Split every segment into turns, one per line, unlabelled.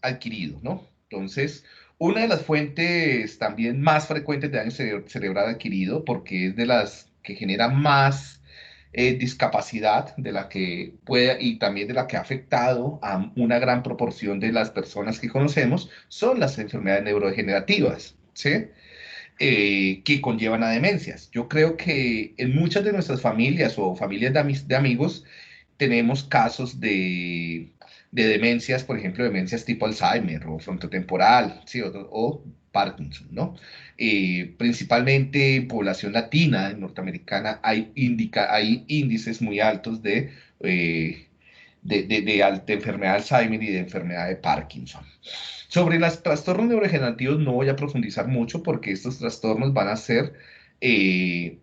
adquirido, ¿no? Entonces, una de las fuentes también más frecuentes de daño cerebral adquirido, porque es de las que genera más discapacidad de la que puede y también de la que ha afectado a una gran proporción de las personas que conocemos, son las enfermedades neurodegenerativas, ¿sí? Que conllevan a demencias. Yo creo que en muchas de nuestras familias o familias de amigos tenemos casos de demencias, por ejemplo, demencias tipo Alzheimer o frontotemporal, ¿sí? O Parkinson, ¿no? Principalmente en población latina, norteamericana, hay índices muy altos de enfermedad de Alzheimer y de enfermedad de Parkinson. Sobre los trastornos neurodegenerativos no voy a profundizar mucho porque estos trastornos van a ser eh,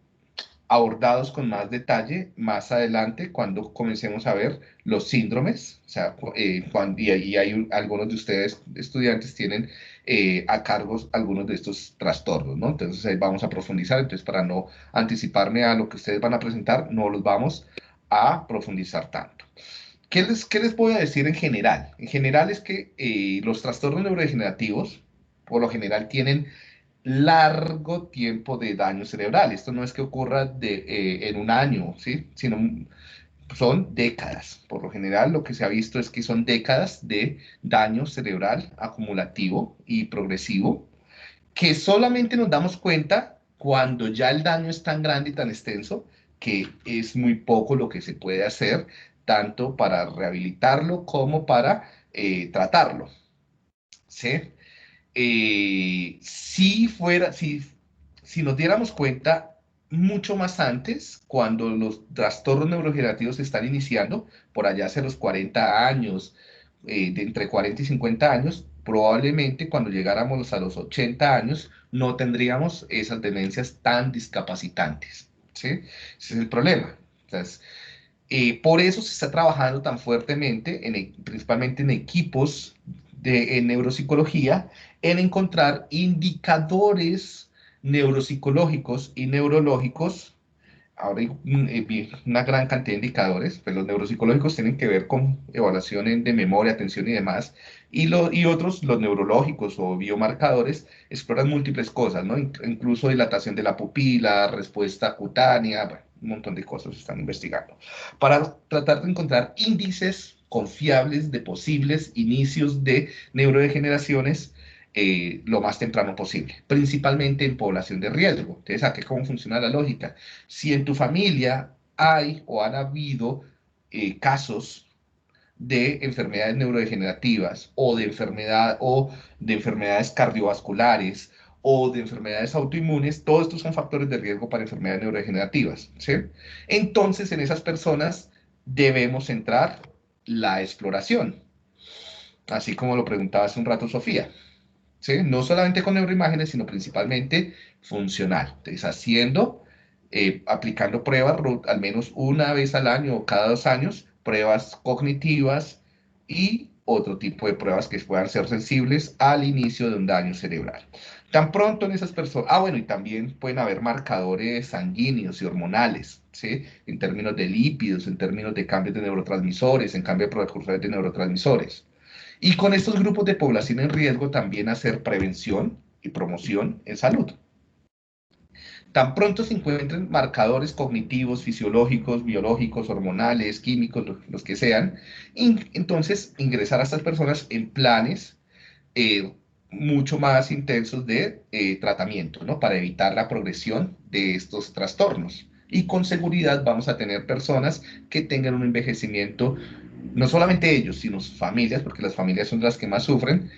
abordados con más detalle más adelante cuando comencemos a ver los síndromes, o sea, y hay algunos de ustedes, estudiantes, tienen a cargo algunos de estos trastornos, ¿no? Entonces ahí vamos a profundizar, entonces para no anticiparme a lo que ustedes van a presentar, no los vamos a profundizar tanto. ¿Qué les voy a decir en general? En general es que los trastornos neurodegenerativos, por lo general, tienen largo tiempo de daño cerebral. Esto no es que ocurra en un año, ¿sí? Sino son décadas. Por lo general, lo que se ha visto es que son décadas de daño cerebral acumulativo y progresivo, que solamente nos damos cuenta cuando ya el daño es tan grande y tan extenso que es muy poco lo que se puede hacer, tanto para rehabilitarlo como para tratarlo, ¿sí? Si nos diéramos cuenta mucho más antes, cuando los trastornos neurodegenerativos se están iniciando, por allá hacia los 40 años, de entre 40 y 50 años, probablemente cuando llegáramos a los 80 años, no tendríamos esas demencias tan discapacitantes, ¿sí? Ese es el problema. Entonces, por eso se está trabajando tan fuertemente, principalmente en equipos en neuropsicología, en encontrar indicadores neuropsicológicos y neurológicos. Ahora hay una gran cantidad de indicadores, pues los neuropsicológicos tienen que ver con evaluaciones de memoria, atención y demás, y otros, los neurológicos o biomarcadores, exploran múltiples cosas, ¿no? Incluso dilatación de la pupila, respuesta cutánea, bueno, un montón de cosas se están investigando, para tratar de encontrar índices confiables de posibles inicios de neurodegeneraciones lo más temprano posible, principalmente en población de riesgo. Entonces, ¿a qué cómo funciona la lógica? Si en tu familia hay o han habido casos de enfermedades neurodegenerativas o de enfermedades cardiovasculares o de enfermedades autoinmunes, todos estos son factores de riesgo para enfermedades neurodegenerativas, ¿sí? Entonces, en esas personas debemos centrar la exploración, así como lo preguntaba hace un rato Sofía. ¿Sí? No solamente con neuroimágenes, sino principalmente funcional. Entonces, aplicando pruebas al menos una vez al año o cada 2 años, pruebas cognitivas y otro tipo de pruebas que puedan ser sensibles al inicio de un daño cerebral. Tan pronto en esas personas, bueno, y también pueden haber marcadores sanguíneos y hormonales, ¿sí? En términos de lípidos, en términos de cambios de neurotransmisores, en cambio de precursores de neurotransmisores. Y con estos grupos de población en riesgo también hacer prevención y promoción en salud. Tan pronto se encuentren marcadores cognitivos, fisiológicos, biológicos, hormonales, químicos, los que sean, entonces ingresar a estas personas en planes eh, mucho más intensos de tratamiento, ¿no? Para evitar la progresión de estos trastornos. Y con seguridad vamos a tener personas que tengan un envejecimiento, no solamente ellos, sino sus familias, porque las familias son las que más sufren,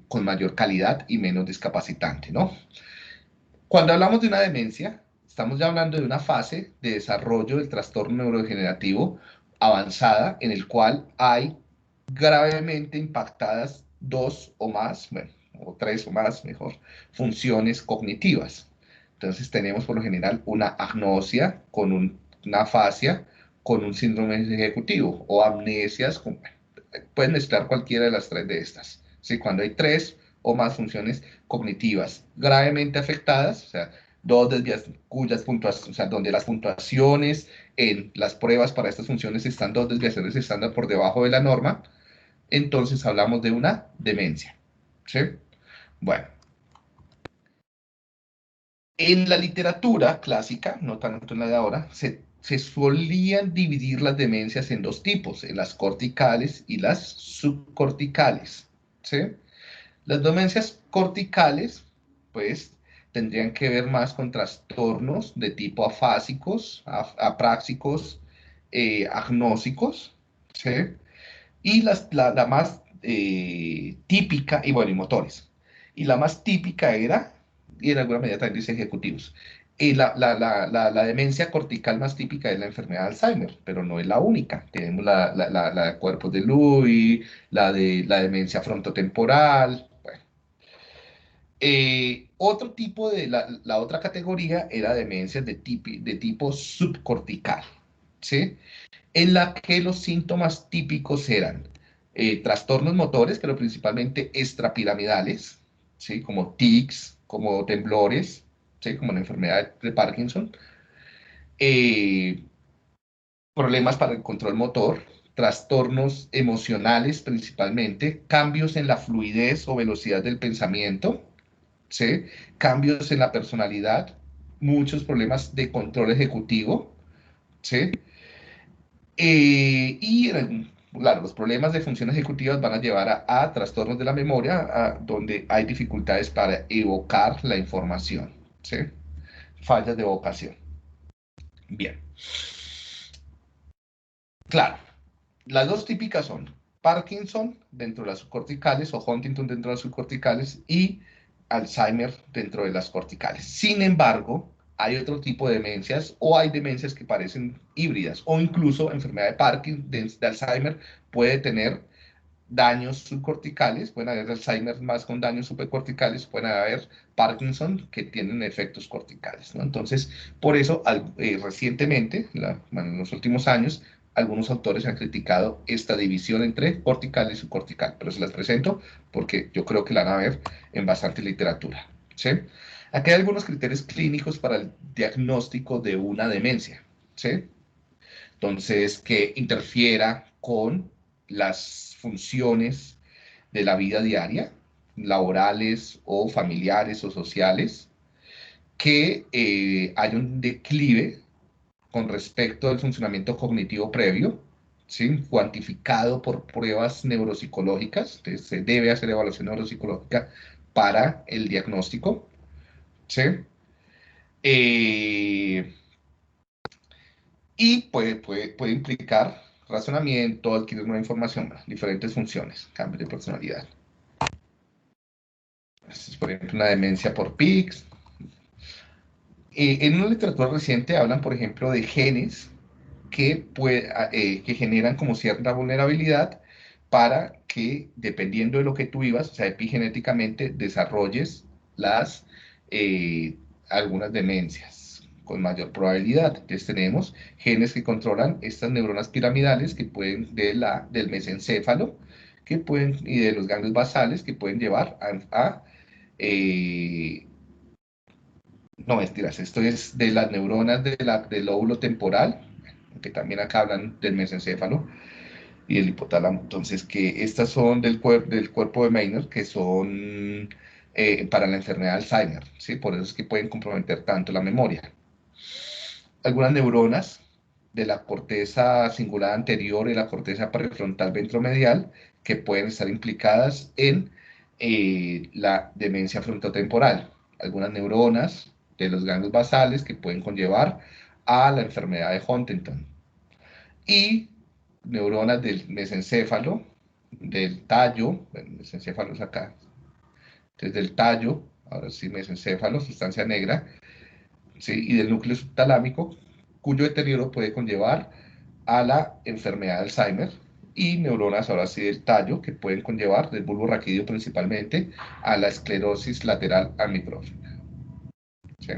con mayor calidad y menos discapacitante, ¿no? Cuando hablamos de una demencia, estamos ya hablando de una fase de desarrollo del trastorno neurodegenerativo avanzada en el cual hay gravemente impactadas dos o más, bueno, o tres o más, mejor, funciones cognitivas. Entonces tenemos por lo general una agnosia con una afasia con un síndrome ejecutivo o amnesias, pueden mezclar cualquiera de las tres de estas. ¿Sí? Cuando hay tres o más funciones cognitivas gravemente afectadas, o sea, dos desvías cuyas puntuaciones, o sea, donde las puntuaciones en las pruebas para estas funciones están dos desviaciones estándar por debajo de la norma, entonces hablamos de una demencia, ¿sí? Bueno, en la literatura clásica, no tanto en la de ahora, se solían dividir las demencias en dos tipos, en las corticales y las subcorticales, ¿sí? Las demencias corticales, pues, tendrían que ver más con trastornos de tipo afásicos, apráxicos, agnósicos, ¿sí? Y la más típica, y bueno, y motores. Y la más típica era, y en alguna medida también dice ejecutivos. Y la demencia cortical más típica es la enfermedad de Alzheimer, pero no es la única. Tenemos la de cuerpos de Lewy, la de la demencia frontotemporal. Bueno. Otro tipo de, la otra categoría era demencias de tipo subcortical, ¿sí? En la que los síntomas típicos eran trastornos motores, pero principalmente extrapiramidales, ¿sí? Como tics, como temblores, ¿sí? Como la enfermedad de Parkinson, eh, problemas para el control motor, trastornos emocionales principalmente, cambios en la fluidez o velocidad del pensamiento, ¿sí? Cambios en la personalidad, muchos problemas de control ejecutivo, ¿sí? Claro, los problemas de función ejecutiva van a llevar a trastornos de la memoria, donde hay dificultades para evocar la información, ¿sí? Fallas de evocación. Bien. Claro, las dos típicas son Parkinson dentro de las subcorticales o Huntington dentro de las subcorticales y Alzheimer dentro de las corticales. Sin embargo, hay otro tipo de demencias o hay demencias que parecen híbridas o incluso enfermedad de Parkinson, de Alzheimer puede tener daños subcorticales, pueden haber Alzheimer más con daños subcorticales, pueden haber Parkinson que tienen efectos corticales, ¿no? Entonces, por eso, recientemente, en los últimos años, algunos autores han criticado esta división entre cortical y subcortical, pero se las presento porque yo creo que la van a ver en bastante literatura, ¿sí? Aquí hay algunos criterios clínicos para el diagnóstico de una demencia, ¿sí? Entonces, que interfiera con las funciones de la vida diaria, laborales o familiares o sociales, que hay un declive con respecto al funcionamiento cognitivo previo, ¿sí? Cuantificado por pruebas neuropsicológicas. Entonces, se debe hacer evaluación neuropsicológica para el diagnóstico, ¿sí? Eh, y puede implicar razonamiento, adquirir nueva información, diferentes funciones, cambios de personalidad. Por ejemplo, una demencia por PICS. En una literatura reciente hablan, por ejemplo, de genes que generan como cierta vulnerabilidad para que, dependiendo de lo que tú vivas, o sea, epigenéticamente, desarrolles las, algunas demencias con mayor probabilidad. Entonces tenemos genes que controlan estas neuronas piramidales que pueden, del mesencéfalo, que pueden, y de los ganglios basales, que pueden llevar eh, no, mentiras, esto es de las neuronas del lóbulo temporal, que también acá hablan del mesencéfalo y el hipotálamo. Entonces, que estas son del cuerpo de Maynard, que son para la enfermedad de Alzheimer, ¿sí? Por eso es que pueden comprometer tanto la memoria. Algunas neuronas de la corteza cingulada anterior y la corteza prefrontal ventromedial que pueden estar implicadas en la demencia frontotemporal. Algunas neuronas de los ganglios basales que pueden conllevar a la enfermedad de Huntington. Y neuronas del mesencéfalo, del tallo, el mesencéfalo es acá, desde el tallo, ahora sí mesencéfalo, sustancia negra, ¿sí? Y del núcleo subtalámico, cuyo deterioro puede conllevar a la enfermedad de Alzheimer, y neuronas ahora sí del tallo, que pueden conllevar, del bulbo raquídeo principalmente, a la esclerosis lateral amiotrófica, ¿sí?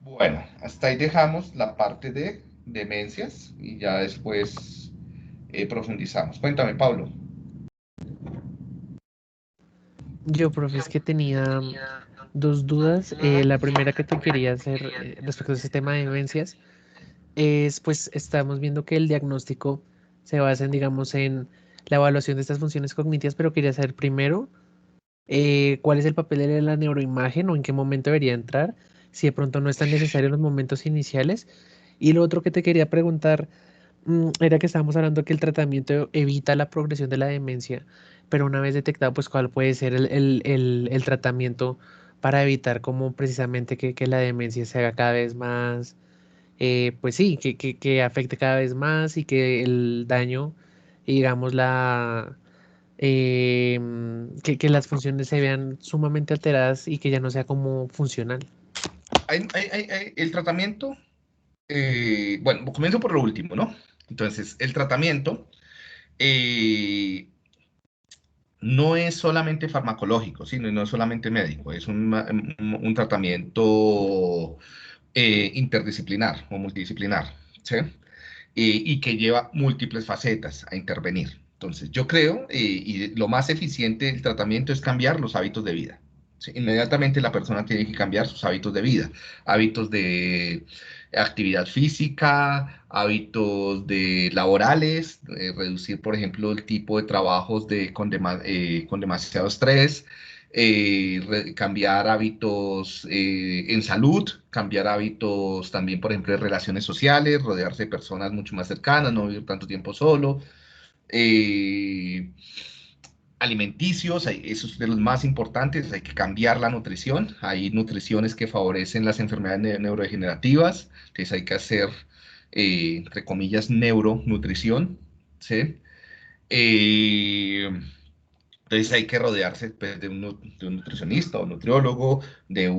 Bueno, hasta ahí dejamos la parte de demencias y ya después profundizamos. Cuéntame, Pablo.
Yo, profe, es que tenía dos dudas. La primera que te quería hacer respecto a ese tema de demencias es, pues, estamos viendo que el diagnóstico se basa en, digamos, en la evaluación de estas funciones cognitivas, pero quería saber primero cuál es el papel de la neuroimagen o en qué momento debería entrar, si de pronto no es tan necesario en los momentos iniciales. Y lo otro que te quería preguntar era que estábamos hablando que el tratamiento evita la progresión de la demencia, pero una vez detectado, pues cuál puede ser el tratamiento para evitar como precisamente que la demencia se haga cada vez más, pues sí, que afecte cada vez más y que el daño, y digamos, que las funciones se vean sumamente alteradas y que ya no sea como funcional.
El tratamiento, bueno, comienzo por lo último, ¿no? Entonces, el tratamiento eh, no es solamente farmacológico, sino no es solamente médico, es un tratamiento interdisciplinar o multidisciplinar, ¿sí? Y que lleva múltiples facetas a intervenir. Entonces, yo creo, y lo más eficiente del tratamiento es cambiar los hábitos de vida. ¿Sí? Inmediatamente la persona tiene que cambiar sus hábitos de vida, hábitos de actividad física, hábitos de laborales, reducir, por ejemplo, el tipo de trabajos con demasiado estrés, cambiar hábitos en salud, cambiar hábitos también, por ejemplo, de relaciones sociales, rodearse de personas mucho más cercanas, no vivir tanto tiempo solo, eh, alimenticios, eso es de los más importantes, hay que cambiar la nutrición, hay nutriciones que favorecen las enfermedades neurodegenerativas, entonces hay que hacer, entre comillas, neuronutrición, ¿sí? Eh, entonces hay que rodearse pues, de un nutricionista o nutriólogo, de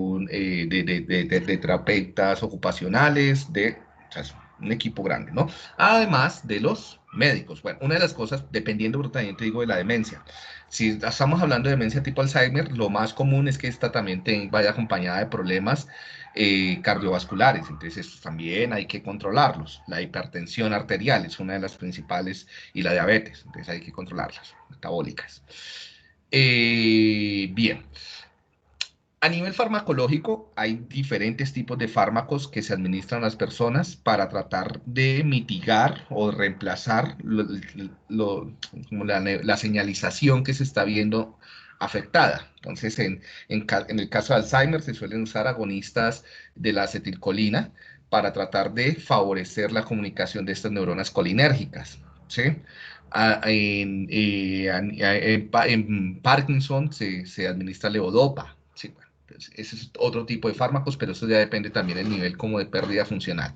terapeutas ocupacionales, o sea, es un equipo grande, ¿no? Además de los médicos. Bueno, una de las cosas, dependiendo, pero también te digo, de la demencia. Si estamos hablando de demencia tipo Alzheimer, lo más común es que esta también vaya acompañada de problemas cardiovasculares. Entonces, estos también hay que controlarlos. La hipertensión arterial es una de las principales y la diabetes. Entonces, hay que controlarlas, metabólicas. Bien, a nivel farmacológico hay diferentes tipos de fármacos que se administran a las personas para tratar de mitigar o reemplazar como la señalización que se está viendo afectada. Entonces, en el caso de Alzheimer se suelen usar agonistas de la acetilcolina para tratar de favorecer la comunicación de estas neuronas colinérgicas, ¿sí? En Parkinson se administra levodopa. Sí, bueno, pues ese es otro tipo de fármacos, pero eso ya depende también del nivel como de pérdida funcional.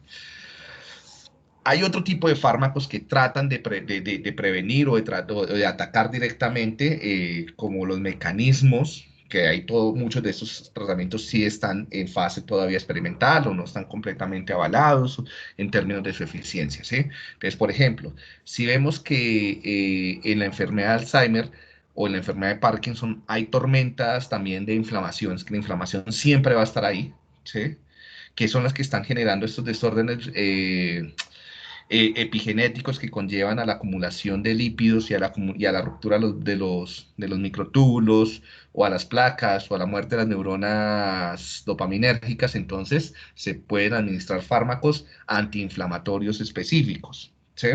Hay otro tipo de fármacos que tratan de prevenir o de atacar directamente, como los mecanismos, que hay muchos de estos tratamientos sí están en fase todavía experimental o no están completamente avalados en términos de su eficiencia, ¿sí? Entonces, por ejemplo, si vemos que en la enfermedad de Alzheimer o en la enfermedad de Parkinson hay tormentas también de inflamación, es que la inflamación siempre va a estar ahí, ¿sí? Que son las que están generando estos desórdenes epigenéticos que conllevan a la acumulación de lípidos y a la ruptura de los microtúbulos o a las placas o a la muerte de las neuronas dopaminérgicas, entonces se pueden administrar fármacos antiinflamatorios específicos, ¿sí?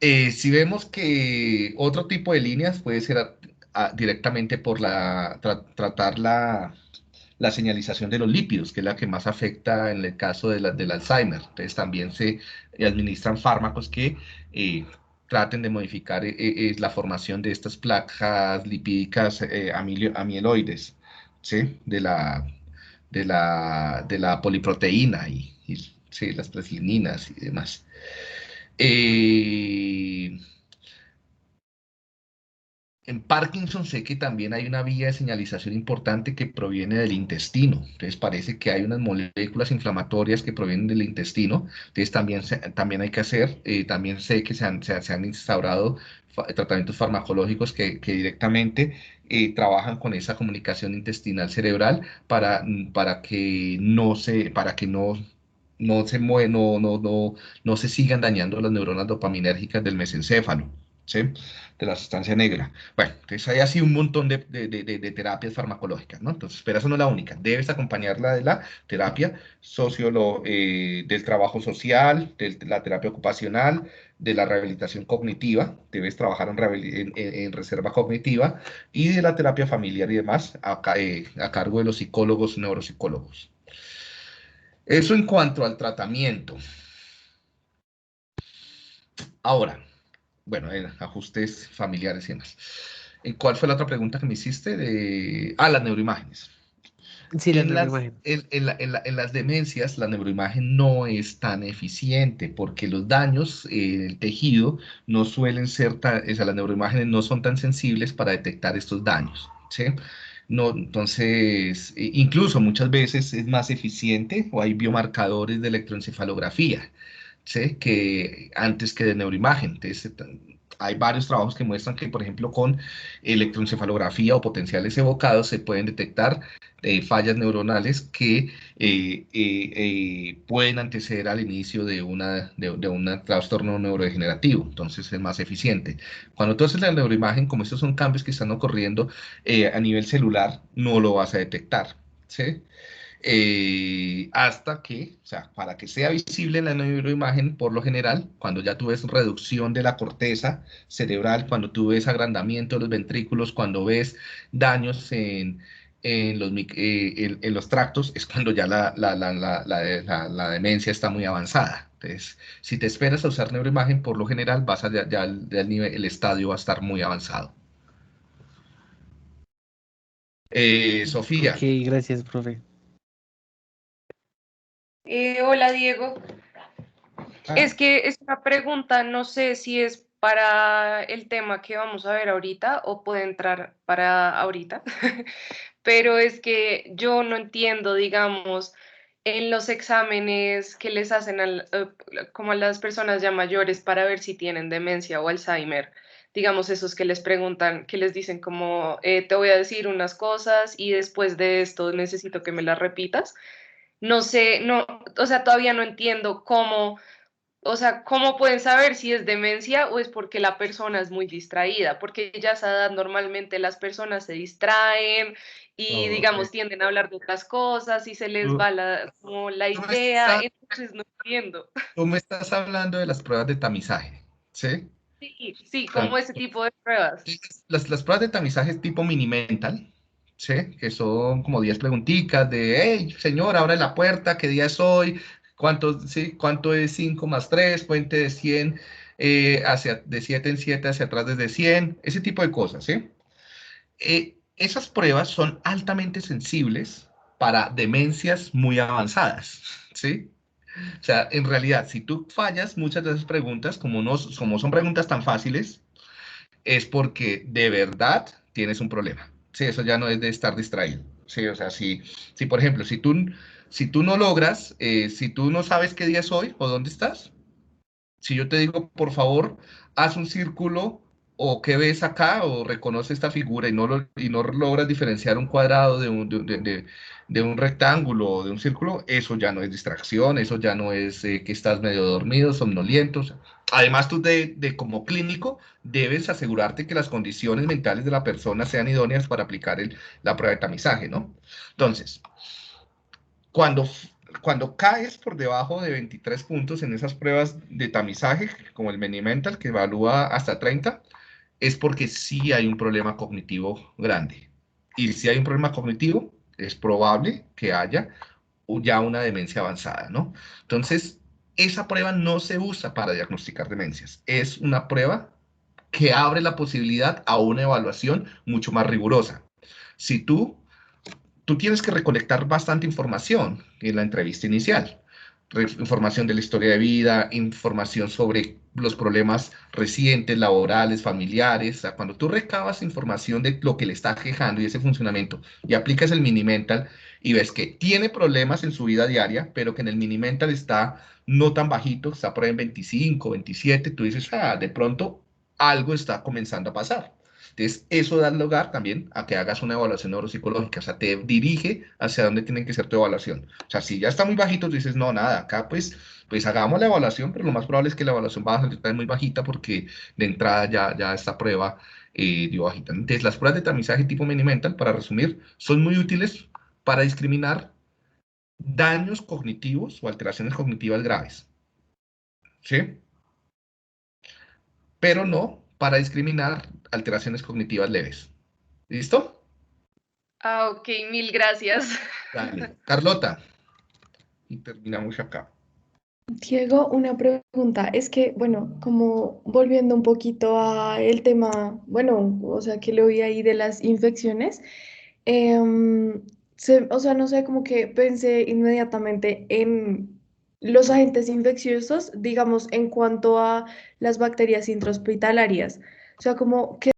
Si vemos que otro tipo de líneas puede ser directamente por tratar la señalización de los lípidos, que es la que más afecta en el caso del Alzheimer. Entonces también se administran fármacos que traten de modificar la formación de estas placas lipídicas amieloides, ¿sí? De la poliproteína sí, las preslininas y demás. Eh, En Parkinson sé que también hay una vía de señalización importante que proviene del intestino. Entonces parece que hay unas moléculas inflamatorias que provienen del intestino. Entonces también hay que hacer, también sé que se han instaurado tratamientos farmacológicos que directamente trabajan con esa comunicación intestinal cerebral para que no se sigan dañando las neuronas dopaminérgicas del mesencéfalo. ¿sí? De la sustancia negra. Bueno, entonces hay así un montón de terapias farmacológicas, ¿no? Entonces, pero eso no es la única. Debes acompañarla de la terapia del trabajo social, de la terapia ocupacional, de la rehabilitación cognitiva. Debes trabajar en reserva cognitiva y de la terapia familiar y demás a cargo de los psicólogos, neuropsicólogos. Eso en cuanto al tratamiento. Ahora, bueno, en ajustes familiares y demás. ¿Cuál fue la otra pregunta que me hiciste? Las neuroimágenes.
Sí, la neuroimagen.
En las demencias, la neuroimagen no es tan eficiente porque los daños en el tejido no suelen ser tan, o sea, las neuroimágenes no son tan sensibles para detectar estos daños, ¿sí? No, entonces, incluso muchas veces es más eficiente o hay biomarcadores de electroencefalografía, ¿sí? Que antes que de neuroimagen. Entonces, hay varios trabajos que muestran que, por ejemplo, con electroencefalografía o potenciales evocados se pueden detectar fallas neuronales que pueden anteceder al inicio de un trastorno neurodegenerativo. Entonces es más eficiente. Cuando tú haces la neuroimagen, como estos son cambios que están ocurriendo a nivel celular, no lo vas a detectar. ¿Sí? Hasta que, o sea, para que sea visible en la neuroimagen, por lo general, cuando ya tú ves reducción de la corteza cerebral, cuando tú ves agrandamiento de los ventrículos, cuando ves daños en los tractos, es cuando ya la demencia está muy avanzada. Entonces, si te esperas a usar neuroimagen, por lo general, ya el nivel, el estadio va a estar muy avanzado.
Ok,
Sofía.
gracias, profe.
Hola Diego,
Ah,
es que es una pregunta, no sé si es para el tema que vamos a ver ahorita o puede entrar para ahorita, pero es que yo no entiendo, digamos, en los exámenes que les hacen como a las personas ya mayores para ver si tienen demencia o Alzheimer, digamos esos que les preguntan, que les dicen como, te voy a decir unas cosas y después de esto necesito que me las repitas. No sé, no, o sea, todavía no entiendo cómo, o sea, cómo pueden saber si es demencia o es porque la persona es muy distraída, porque ya a esa edad normalmente las personas se distraen y,
no,
digamos, tienden a hablar de otras cosas y se les
tú,
va como la
tú me
idea,
estás
entonces no entiendo.
Tú me estás hablando de las pruebas de tamizaje, ¿sí?
Sí, sí, como
Entonces,
ese tipo de pruebas.
las pruebas de tamizaje tipo mini-mental, ¿sí? Que son como 10 preguntitas de, hey, señor, abre la puerta, ¿qué día es hoy? ¿Cuánto es 5 más 3? Puente de 100 de 7 en 7 hacia atrás desde 100, ese tipo de cosas, ¿sí? Esas pruebas son altamente sensibles para demencias muy avanzadas, ¿sí? O sea, en realidad, si tú fallas muchas de esas preguntas, como son preguntas tan fáciles, es porque de verdad tienes un problema. Sí, eso ya no es de estar distraído. Sí, o sea, si por ejemplo, si tú no logras, si tú no sabes qué día es hoy o dónde estás, si yo te digo, por favor, haz un círculo o qué ves acá o reconoce esta figura y no logras diferenciar un cuadrado de un rectángulo o de un círculo, eso ya no es distracción, eso ya no es que estás medio dormido, somnoliento. O sea, además, tú como clínico debes asegurarte que las condiciones mentales de la persona sean idóneas para aplicar la prueba de tamizaje, ¿no? Entonces, cuando, cuando caes por debajo de 23 puntos en esas pruebas de tamizaje, como el Mini-Mental, que evalúa hasta 30, es porque sí hay un problema cognitivo grande. Y si hay un problema cognitivo, es probable que haya ya una demencia avanzada, ¿no? Entonces, esa prueba no se usa para diagnosticar demencias. Es una prueba que abre la posibilidad a una evaluación mucho más rigurosa. Si tú tienes que recolectar bastante información en la entrevista inicial. Información de la historia de vida, información sobre los problemas recientes, laborales, familiares. O sea, cuando tú recabas información de lo que le está quejando y ese funcionamiento y aplicas el mini mental y ves que tiene problemas en su vida diaria, pero que en el mini mental está no tan bajito, está por ahí en 25, 27, tú dices, de pronto algo está comenzando a pasar. Entonces, eso da lugar también a que hagas una evaluación neuropsicológica, o sea, te dirige hacia dónde tiene que ser tu evaluación. O sea, si ya está muy bajito, tú dices, no, nada, acá pues hagamos la evaluación, pero lo más probable es que la evaluación va a salir muy bajita porque de entrada ya esta prueba dio bajita. Entonces, las pruebas de tamizaje tipo Minimental, para resumir, son muy útiles para discriminar daños cognitivos o alteraciones cognitivas graves, ¿sí? Pero no para discriminar alteraciones cognitivas leves. ¿Listo?
Ah, ok, mil gracias.
Dale. Carlota. Y terminamos acá.
Diego, una pregunta. Es que, bueno, como volviendo un poquito a el tema, bueno, o sea, que lo vi ahí de las infecciones, em, o sea, no sé, como que pensé inmediatamente en los agentes infecciosos, digamos, en cuanto a las bacterias intrahospitalarias. O sea, como que